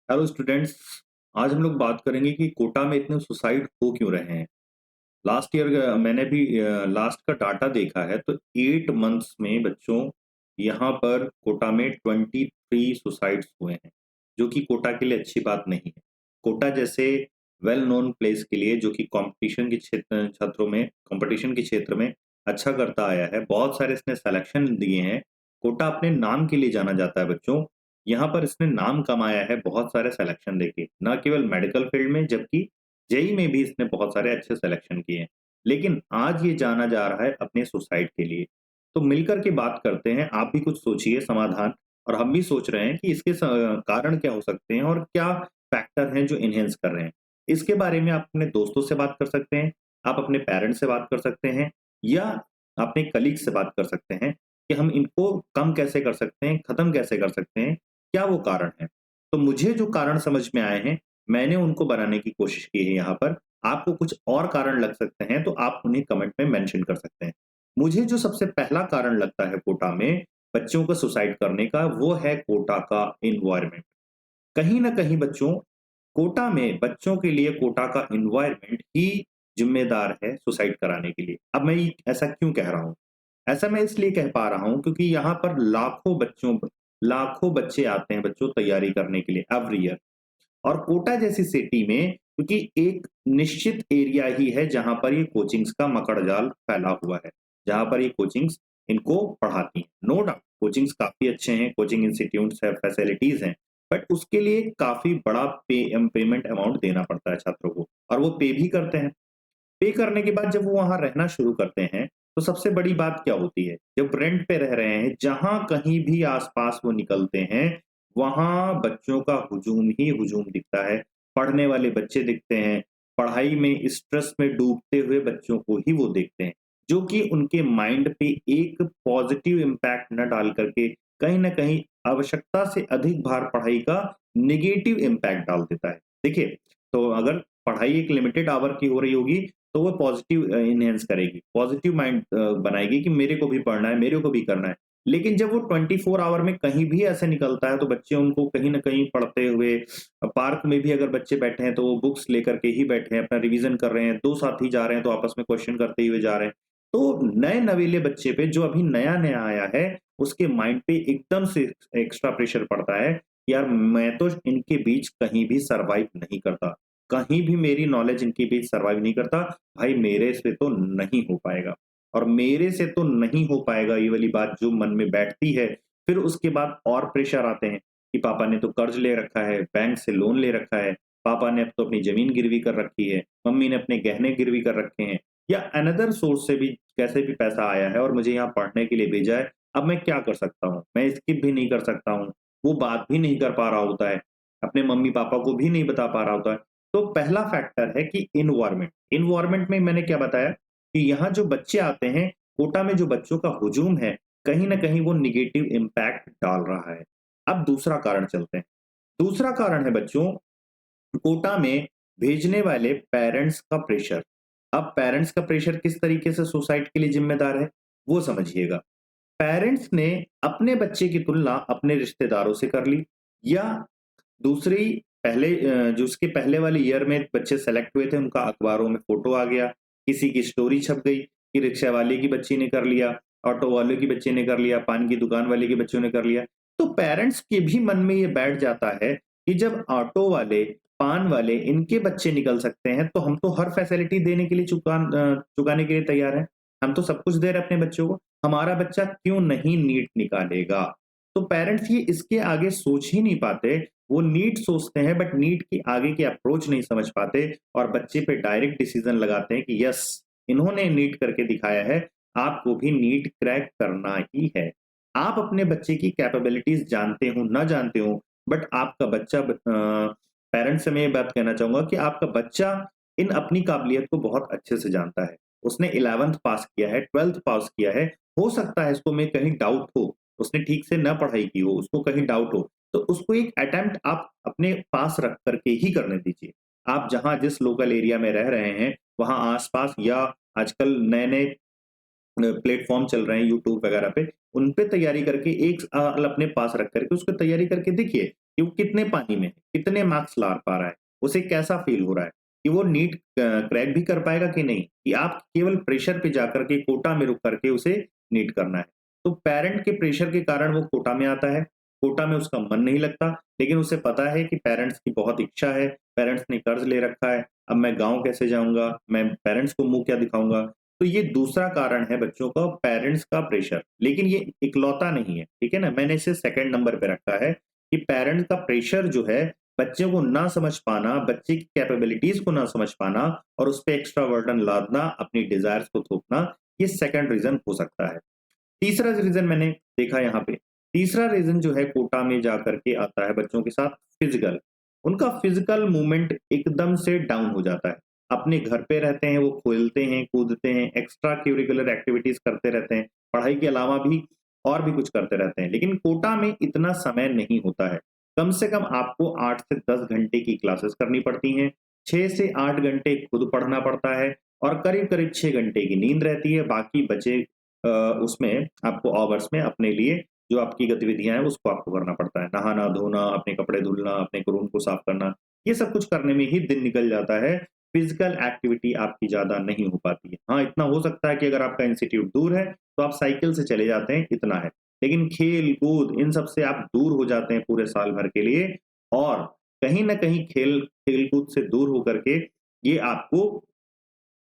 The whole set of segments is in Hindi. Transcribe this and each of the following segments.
Hello students. आज हम लोग बात करेंगे कि कोटा में इतने सुसाइड हो क्यों रहे हैं। लास्ट ईयर मैंने भी लास्ट का डाटा देखा है तो 8 मंथ्स में बच्चों यहाँ पर कोटा में 23 सुसाइड्स हुए हैं, जो कि कोटा के लिए अच्छी बात नहीं है। कोटा जैसे वेल नोन प्लेस के लिए जो कि कंपटीशन के क्षेत्र में अच्छा करता आया है, बहुत सारे इसने सिलेक्शन दिए हैं। कोटा अपने नाम के लिए जाना जाता है बच्चों। यहाँ पर इसने नाम कमाया है बहुत सारे सिलेक्शन देके, न केवल मेडिकल फील्ड में जबकि जेईई में भी इसने बहुत सारे अच्छे सिलेक्शन किए हैं। लेकिन आज ये जाना जा रहा है अपने सुसाइड के लिए। तो मिलकर के बात करते हैं, आप भी कुछ सोचिए समाधान, और हम भी सोच रहे हैं कि इसके कारण क्या हो सकते हैं और क्या फैक्टर हैं जो इन्हेंस कर रहे हैं। इसके बारे में आप अपने दोस्तों से बात कर सकते हैं, आप अपने पेरेंट्स से बात कर सकते हैं, या अपने कलीग से बात कर सकते हैं कि हम इनको कम कैसे कर सकते हैं, खत्म कैसे कर सकते हैं, क्या वो कारण है। तो मुझे जो कारण समझ में आए हैं, मैंने उनको बनाने की कोशिश की है यहाँ पर। आपको कुछ और कारण लग सकते हैं तो आप उन्हें कमेंट में मेंशन कर सकते हैं। मुझे जो सबसे पहला कारण लगता है कोटा में बच्चों को सुसाइड करने का, वो है कोटा का एनवायरनमेंट। कहीं न कहीं बच्चों, कोटा में बच्चों के लिए कोटा का एनवायरनमेंट ही ज़िम्मेदार है सुसाइड कराने के लिए। अब मैं ये ऐसा क्यों कह रहा हूँ? ऐसा मैं इसलिए कह पा रहा हूँ क्योंकि यहाँ पर लाखों बच्चे आते हैं बच्चों तैयारी करने के लिए एवरी ईयर। और कोटा जैसी सिटी में क्योंकि एक निश्चित एरिया ही है जहाँ पर ये कोचिंग्स का मकड़जाल फैला हुआ है, जहाँ पर ये कोचिंग्स इनको पढ़ाती हैं। नो डाउट कोचिंग्स काफ़ी अच्छे हैं, कोचिंग इंस्टीट्यूट्स हैं, फैसिलिटीज़ हैं, बट उसके लिए काफ़ी बड़ा पेमेंट अमाउंट देना पड़ता है छात्रों को, और वो पे भी करते हैं। पे करने के बाद जब वो वहाँ रहना शुरू करते हैं, तो सबसे बड़ी बात क्या होती है? जब रेंट पे रह रहे हैं, जहाँ कहीं भी आस-पास वो निकलते हैं, वहाँ बच्चों का हुजूम ही हुजूम दिखता है। पढ़ने वाले बच्चे दिखते हैं, पढ़ाई में स्ट्रेस में डूबते हुए बच्चों को ही वो देखते हैं, जो कि उनके माइंड पे एक पॉजिटिव इम्पैक्ट न डाल कर के कहीं न कहीं आवश्यकता से अधिक भार पढ़ाई का नेगेटिव इम्पैक्ट डाल देता है। देखिए, तो अगर पढ़ाई एक लिमिटेड आवर की हो रही होगी, तो वो पॉजिटिव एनहांस करेगी, पॉजिटिव माइंड बनाएगी कि मेरे को भी पढ़ना है, मेरे को भी करना है। लेकिन जब वो 24 आवर में कहीं भी ऐसे निकलता है, तो बच्चे उनको कहीं न कहीं पढ़ते हुए पार्क में भी अगर बच्चे बैठे हैं, तो वो बुक्स लेकर के ही बैठे हैं, अपना रिवीजन कर रहे हैं, 2 साथी जा रहे हैं, तो आपस में क्वेश्चन करते हुए जा रहे हैं। तो नए नवेले बच्चे पे जो अभी नया-नया आया है, उसके माइंड पे एकदम से एक्स्ट्रा प्रेशर पड़ता है, कि यार मैं तो इनके बीच कहीं भी सर्वाइव नहीं करता। कहीं भी मेरी नॉलेज इनके बीच सर्वाइव नहीं करता, भाई मेरे से तो नहीं हो पाएगा। और मेरे से तो नहीं हो पाएगा ये वाली बात जो मन में बैठती है, फिर उसके बाद और प्रेशर आते हैं कि पापा ने तो कर्ज ले रखा है, बैंक से लोन ले रखा है, पापा ने अब तो अपनी ज़मीन गिरवी कर रखी है, मम्मी ने अपने गहने गिरवी कर रखे हैं, या अनदर सोर्स से भी कैसे भी पैसा आया है और मुझे यहाँ पढ़ने के लिए भेजा है, अब मैं क्या कर सकता हूँ? मैं स्किप भी नहीं कर सकता हूँ, वो बात भी नहीं कर पा रहा होता है, अपने मम्मी-पापा को भी नहीं बता पा रहा होता है। तो पहला फैक्टर है कि एनवायरनमेंट। एनवायरनमेंट में मैंने क्या बताया कि यहाँ जो बच्चे आते हैं, कोटा में जो बच्चों का हुजूम है, कहीं न कहीं वो नेगेटिव इम्पैक्ट डाल रहा है। अब दूसरा कारण चलते हैं। दूसरा कारण है बच्चों, कोटा में भेजने वाले पेरेंट्स का प्रेशर। अब पेरेंट्स का प्रेशर किस तरीके से सुसाइड के लिए ज़िम्मेदार है, वो समझिएगा। पेरेंट्स ने अपने बच्चे की तुलना अपने रिश्तेदारों से कर ली, या दूसरी जो उसके पहले वाले ईयर में बच्चे सेलेक्ट हुए थे, उनका अखबारों में फ़ोटो आ गया, किसी की स्टोरी छप गई कि रिक्शा वाले की बच्ची ने कर लिया, ऑटो वाले की बच्चे ने कर लिया, पान की दुकान वाले के बच्चों ने कर लिया। तो पेरेंट्स के भी मन में ये बैठ जाता है कि जब ऑटो वाले, पान वाले इनके बच्चे निकल सकते हैं, तो हम तो हर फैसिलिटी देने के लिए चुकाने के लिए तैयार हैं। हम तो सब कुछ दे रहे हैं अपने बच्चों को, हमारा बच्चा क्यों नहीं नीट निकालेगा? तो पेरेंट्स ये इसके आगे सोच ही नहीं पाते, वो नीट सोचते हैं बट नीट की आगे की अप्रोच नहीं समझ पाते, और बच्चे पे डायरेक्ट डिसीजन लगाते हैं कि यस, इन्होंने नीट करके दिखाया है, आपको भी नीट क्रैक करना ही है। आप अपने बच्चे की कैपेबिलिटीज़ जानते हो, ना जानते हो, बट आपका बच्चा पेरेंट्स से मैं ये बात कहना चाहूँगा कि आपका बच्चा इन अपनी काबिलियत को बहुत अच्छे से जानता है। उसने 11th पास किया है, 12th पास किया है, हो सकता है इसको में कहीं डाउट हो, उसने ठीक से ना पढ़ाई की हो, उसको कहीं डाउट हो, तो उसको एक अटेम्प्ट आप अपने पास रख कर के ही करने दीजिए। आप जहाँ जिस लोकल एरिया में रह रहे हैं, वहाँ आस-पास, या आजकल नए-नए प्लेटफ़ॉर्म चल रहे हैं यूट्यूब वगैरह पे, उन पे तैयारी करके एक साल अपने पास रख कर के उसको तैयारी करके देखिए। कि वो कितने पानी में है, कितने मार्क्स ला पा रहा है, उसे कैसा फ़ील हो रहा है, कि वो नीट क्रैक भी कर पाएगा कि नहीं, कि आप केवल प्रेशर पे जाकर के कोटा में रुक करके उसे नीट करना है। तो पेरेंट के प्रेशर के कारण वो कोटा में आता है, कोटा में उसका मन नहीं लगता, लेकिन उसे पता है कि पेरेंट्स की बहुत इच्छा है, पेरेंट्स ने कर्ज़ ले रखा है, अब मैं गाँव कैसे जाऊँगा, मैं पेरेंट्स को मुँह क्या दिखाऊँगा? तो ये दूसरा कारण है बच्चों का पेरेंट्स का प्रेशर, लेकिन ये इकलौता नहीं है, ठीक है ना? मैंने इसे सेकंड नंबर पे रखा है कि पेरेंट्स का प्रेशर जो है, बच्चे को ना समझ पाना, बच्चे की कैपेबिलिटीज़ को ना समझ पाना और उस पे एक्स्ट्रा बर्डन लादना, अपनी डिज़ायर्स को थोपना, ये सेकंड रीज़न हो सकता है। तीसरा रीज़न मैंने देखा यहाँ पे, तीसरा रीज़न जो है कोटा में जाकर के आता है बच्चों के साथ फिज़िकल। उनका फिज़िकल मूवमेंट एकदम से डाउन हो जाता है। अपने घर पे रहते हैं, वो खेलते हैं, कूदते हैं, एक्स्ट्रा करिकुलर एक्टिविटीज़ करते रहते हैं, पढ़ाई के अलावा भी और भी कुछ करते रहते हैं। लेकिन कोटा में इतना समय नहीं होता है। कम से कम आपको 8 से 10 घंटे की क्लासेस करनी पड़ती हैं, 6 से 8 घंटे खुद पढ़ना पड़ता है और करीब-करीब 6 घंटे की नींद रहती है, बाकी बचे उसमें आपको आवर्स में अपने लिए जो आपकी गतिविधियाँ हैं, उसको आपको करना पड़ता है। नहाना-धोना, अपने कपड़े धुलना, अपने रूम को साफ करना, ये सब कुछ करने में ही दिन निकल जाता है। फिज़िकल एक्टिविटी आपकी ज़्यादा नहीं हो पाती है। हाँ, इतना हो सकता है कि अगर आपका इंस्टीट्यूट दूर है, तो आप साइकिल से चले जाते हैं, इतना है। लेकिन खेल-कूद इन सब से आप दूर हो जाते हैं पूरे साल भर के लिए और कहीं न कहीं खेल-कूद से दूर होकर के ये आपको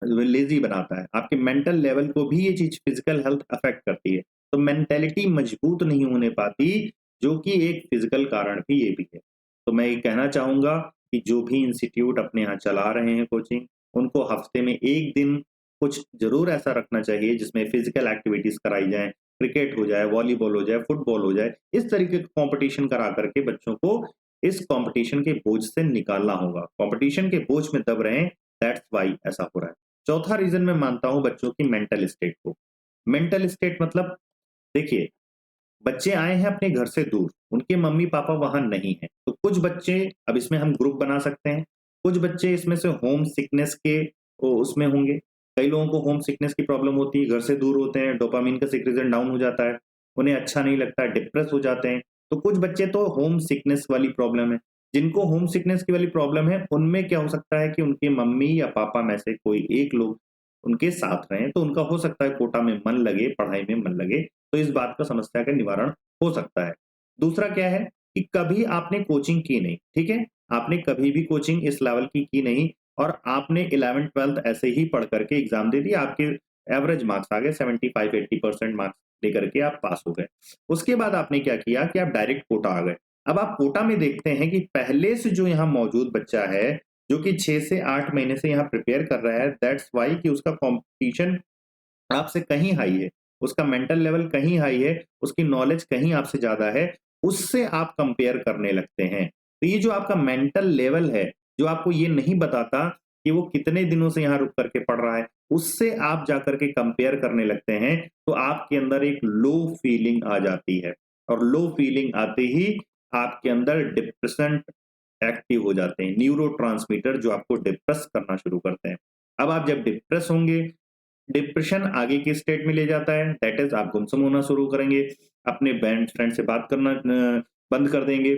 लेज़ी बनाता है। आपके मेंटल लेवल को भी ये चीज़ फिज़िकल हेल्थ अफ़ेक्ट करती है। तो मेंटालिटी मजबूत नहीं होने पाती, जो कि एक फिज़िकल कारण भी ये भी है। तो मैं ये कहना चाहूँगा कि जो भी इंस्टीट्यूट अपने यहाँ चला रहे हैं कोचिंग, उनको हफ़्ते में 1 दिन कुछ ज़रूर ऐसा रखना चाहिए जिसमें फिज़िकल एक्टिविटीज़ कराई जाएँ। क्रिकेट हो जाए, वॉलीबॉल हो जाए, फुटबॉल हो जाए, इस तरीके के कॉम्पिटिशन करा कर के बच्चों को इस कॉम्पिटिशन के बोझ से निकालना होगा। कॉम्पिटिशन के बोझ में दब रहे हैं, दैट्स व्हाई ऐसा हो रहा है। चौथा रीज़न मैं मानता हूँ बच्चों की मेंटल स्टेट को। मेंटल स्टेट मतलब देखिए, बच्चे आए हैं अपने घर से दूर, उनके मम्मी-पापा वहाँ नहीं हैं। तो कुछ बच्चे अब इसमें हम ग्रुप बना सकते हैं, कुछ बच्चे इसमें से होम सिकनेस के उसमें होंगे। कई लोगों को होम सिकनेस की प्रॉब्लम होती है, घर से दूर होते हैं, डोपामाइन का सिक्रीशन डाउन हो जाता है, उन्हें अच्छा नहीं लगता है, डिप्रेस हो जाते हैं। तो कुछ बच्चे तो होम सिकनेस वाली प्रॉब्लम है। जिनको होम सिकनेस की वाली प्रॉब्लम है, उनमें क्या हो सकता है कि उनकी मम्मी या पापा में से कोई एक लोग उनके साथ रहें, तो उनका हो सकता है कोटा में मन लगे, पढ़ाई में मन लगे। तो इस बात का समस्या का निवारण हो सकता है। दूसरा क्या है कि कभी आपने कोचिंग की नहीं, ठीक है? आपने कभी भी कोचिंग इस लेवल की नहीं और आपने 11th-12th ऐसे ही पढ़ कर के एग्ज़ाम दे दिया, आपके एवरेज मार्क्स आ गए 75-80% मार्क्स लेकर के आप पास हो गए। उसके बाद आपने क्या किया कि आप डायरेक्ट कोटा आ गए। अब आप कोटा में देखते हैं कि पहले से जो यहाँ मौजूद बच्चा है, जो कि 6 से 8 महीने से यहाँ प्रिपेयर कर रहा है, दैट्स व्हाई कि उसका कॉम्पिटिशन आपसे कहीं हाई है, उसका मेंटल लेवल कहीं हाई है, उसकी नॉलेज कहीं आपसे ज़्यादा है, उससे आप कंपेयर करने लगते हैं। तो ये जो आपका मेंटल लेवल है, जो आपको ये नहीं बताता कि वो कितने दिनों से यहाँ रुक कर के पढ़ रहा है, उससे आप जाकर के कंपेयर करने लगते हैं, तो आपके अंदर एक लो फीलिंग आ जाती है और लो फीलिंग आते ही आपके अंदर डिप्रेशन एक्टिव हो जाते हैं, न्यूरोट्रांसमीटर जो आपको डिप्रेस करना शुरू करते हैं। अब आप जब डिप्रेस होंगे डिप्रेशन आगे के स्टेट में ले जाता है, दैट इज़ आप गुमसुम होना शुरू करेंगे, अपने बैंड फ्रेंड से बात करना बंद कर देंगे।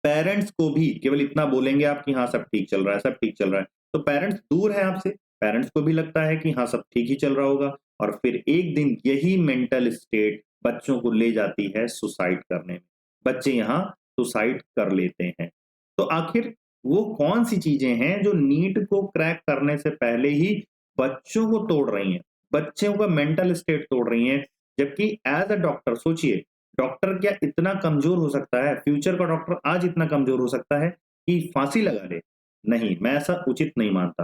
पेरेंट्स को भी केवल इतना बोलेंगे आप कि हाँ, सब ठीक चल रहा है, सब ठीक चल रहा है। तो पेरेंट्स दूर हैं आपसे, पेरेंट्स को भी लगता है कि हाँ, सब ठीक ही चल रहा होगा और फिर एक दिन यही मेंटल स्टेट बच्चों को ले जाती है सुसाइड करने में। बच्चे यहाँ सुसाइड कर लेते हैं। तो आखिर वो कौन-सी चीज़ें हैं जो नीट को क्रैक करने से पहले ही बच्चों को तोड़ रही हैं, बच्चों का मेंटल स्टेट तोड़ रही हैं, जबकि एज़ अ डॉक्टर सोचिए डॉक्टर क्या इतना कमज़ोर हो सकता है? फ्यूचर का डॉक्टर आज इतना कमज़ोर हो सकता है कि फांसी लगा ले? नहीं, मैं ऐसा उचित नहीं मानता।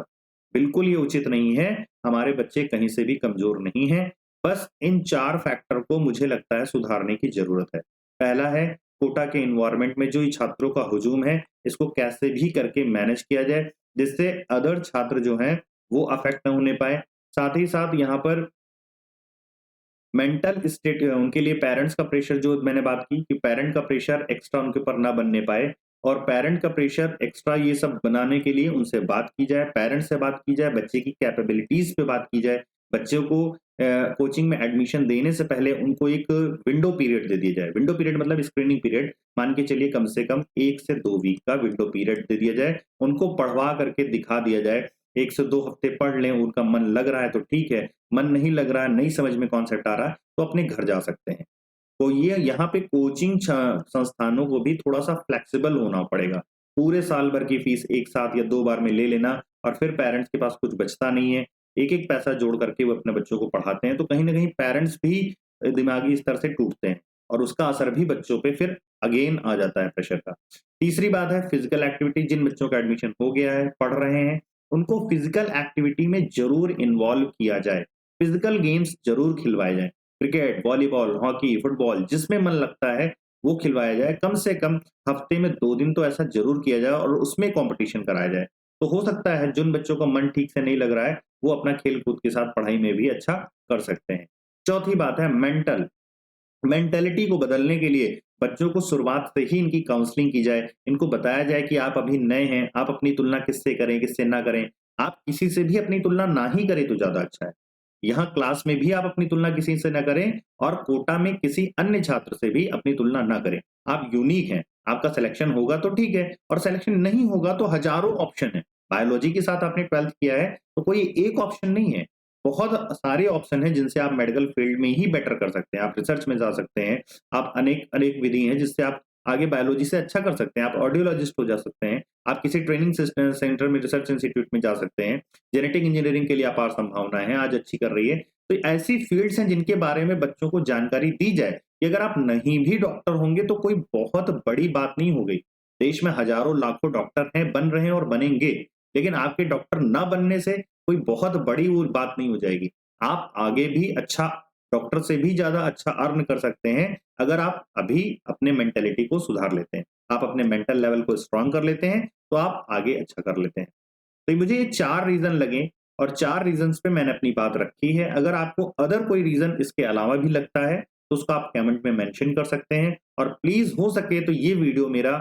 बिल्कुल ये उचित नहीं है, हमारे बच्चे कहीं से भी कमज़ोर नहीं हैं। बस इन 4 फैक्टर को मुझे लगता है सुधारने की ज़रूरत है। पहला है कोटा के एनवायरनमेंट में जो ये छात्रों का हुजूम है, इसको कैसे भी करके मैनेज किया जाए, जिससे अदर छात्र जो हैं, वो अफ़ेक्ट ना होने पाएँ। साथ ही साथ यहाँ पर मेंटल स्टेट उनके लिए पेरेंट्स का प्रेशर जो मैंने बात की कि पेरेंट का प्रेशर एक्स्ट्रा उनके ऊपर ना बनने पाए और पेरेंट का प्रेशर एक्स्ट्रा ये सब बनाने के लिए उनसे बात की जाए, पेरेंट्स से बात की जाए, बच्चे की कैपेबिलिटीज़ पे बात की जाए, बच्चों को कोचिंग में एडमिशन देने से पहले उनको एक विंडो पीरियड दे दिया जाए। विंडो पीरियड मतलब स्क्रीनिंग पीरियड, मान के चलिए कम से कम 1 से 2 वीक का विंडो पीरियड दे दिया जाए। उनको पढ़वा करके दिखा दिया जाए, 1 से 2 हफ्ते पढ़ लें, उनका मन लग रहा है तो ठीक है, मन नहीं लग रहा है, नहीं समझ में कॉन्सेप्ट आ रहा है, तो अपने घर जा सकते हैं। तो ये यहाँ पे कोचिंग संस्थानों को भी थोड़ा-सा फ्लेक्सिबल होना पड़ेगा। पूरे साल भर की फीस एक साथ या 2 बार में ले लेना और फिर पेरेंट्स के पास कुछ बचता नहीं है। एक-एक पैसा जोड़ करके वो अपने बच्चों को पढ़ाते हैं, तो कहीं न कहीं पेरेंट्स भी दिमागी स्तर से टूटते हैं और उसका असर भी बच्चों पे फिर अगेन आ जाता है प्रेशर का। तीसरी बात है फिज़िकल एक्टिविटी, जिन बच्चों का एडमिशन हो गया है, पढ़ रहे हैं, उनको फिज़िकल एक्टिविटी में ज़रूर इन्वॉल्व किया जाए। फिज़िकल गेम्स ज़रूर खिलवाए जाएँ। क्रिकेट, वॉलीबॉल, हॉकी, फुटबॉल जिसमें मन लगता है वो खिलवाया जाए। कम से कम हफ्ते में 2 दिन तो ऐसा ज़रूर किया जाए और उसमें कॉम्पिटिशन कराया जाए। तो हो सकता है जिन बच्चों का मन ठीक से नहीं लग रहा है, वो अपना खेल-कूद के साथ पढ़ाई में भी अच्छा कर सकते हैं। चौथी बात है मेंटालिटी को बदलने के लिए बच्चों को शुरुआत से ही इनकी काउंसलिंग की जाए। इनको बताया जाए कि आप अभी नए हैं, आप अपनी तुलना किससे करें, किससे ना करें। आप किसी से भी अपनी तुलना ना ही करें तो ज़्यादा अच्छा है। यहाँ क्लास में भी आप अपनी तुलना किसी से ना करें और कोटा में किसी अन्य छात्र से भी अपनी तुलना ना करें। आप यूनिक हैं, आपका सिलेक्शन होगा तो ठीक है और सिलेक्शन नहीं होगा तो हज़ारों ऑप्शन हैं। बायोलॉजी के साथ आपने 12th किया है, तो कोई एक ऑप्शन नहीं है। बहुत सारे ऑप्शन हैं जिनसे आप मेडिकल फील्ड में ही बेटर कर सकते हैं। आप रिसर्च में जा सकते हैं, आप अनेक अनेक विधि हैं जिससे आप आगे बायोलॉजी से अच्छा कर सकते हैं। आप ऑडियोलॉजिस्ट हो जा सकते हैं, आप किसी ट्रेनिंग सेंटर में रिसर्च इंस्टीट्यूट में जा सकते हैं। जेनेटिक इंजीनियरिंग के लिए अपार संभावनाएँ हैं, आज अच्छी कर रही है। तो ऐसी फील्ड्स हैं जिनके बारे में बच्चों को जानकारी दी जाए कि अगर आप नहीं भी डॉक्टर होंगे तो कोई बहुत बड़ी बात नहीं हो गई। देश में हज़ारों लाखों डॉक्टर हैं, बन रहे हैं और बनेंगे। लेकिन आपके डॉक्टर ना बनने से कोई बहुत बड़ी वो बात नहीं हो जाएगी। आप आगे भी अच्छा डॉक्टर से भी ज़्यादा अच्छा अर्न कर सकते हैं, अगर आप अभी अपने मेंटालिटी को सुधार लेते हैं। आप अपने मेंटल लेवल को स्ट्रॉन्ग कर लेते हैं, तो आप आगे अच्छा कर लेते हैं। तो मुझे ये 4 रीज़न लगे और 4 रीज़न्स पे मैंने अपनी बात रखी है। अगर आपको अदर कोई रीज़न इसके अलावा भी लगता है, तो उसको आप कमेंट में मेंशन कर सकते हैं और प्लीज़ हो सके तो ये वीडियो मेरा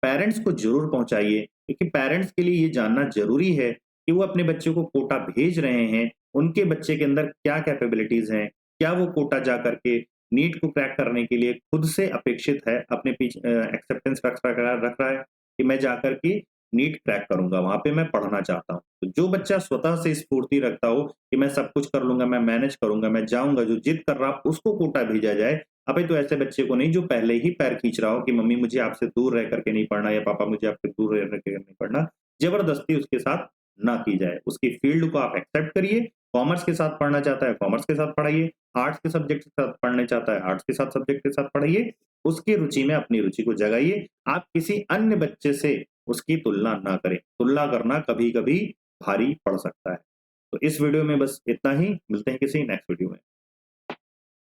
पेरेंट्स को ज़रूर पहुँचाइए, क्योंकि पेरेंट्स के लिए ये जानना ज़रूरी है कि वो अपने बच्चे को कोटा भेज रहे हैं, उनके बच्चे के अंदर क्या कैपेबिलिटीज़ हैं, क्या वो कोटा जा कर के नीट को क्रैक करने के लिए खुद से अपेक्षित है, अपने एक्सेप्टेंस रख रहा है कि मैं जाकर के नीट क्रैक करूँगा, वहाँ पे मैं पढ़ना चाहता हूँ। तो जो बच्चा स्वतः से स्फूर्ति रखता हो कि मैं सब कुछ कर लूँगा, मैं मैनेज करूँगा, मैं जाऊँगा, जो जिद कर रहा उसको कोटा भेजा जाए। अबे तो ऐसे बच्चे को नहीं जो पहले ही पैर खींच रहा हो कि मम्मी मुझे आपसे दूर रह करके नहीं पढ़ना या पापा मुझे आपसे दूर रह करके नहीं पढ़ना, ज़बरदस्ती उसके साथ ना की जाए। उसकी फील्ड को आप एक्सेप्ट करिए, कॉमर्स के साथ पढ़ना चाहता है, कॉमर्स के साथ पढ़ाइए, आर्ट्स के सब्जेक्ट के साथ पढ़ना चाहता है, आर्ट्स के साथ सब्जेक्ट के साथ पढ़ाइए, उसकी रुचि में अपनी रुचि को जगाइए। आप किसी अन्य बच्चे से उसकी तुलना ना करें, तुलना करना कभी-कभी भारी पड़ सकता है। तो इस वीडियो में बस इतना ही, मिलते हैं किसी नेक्स्ट वीडियो में।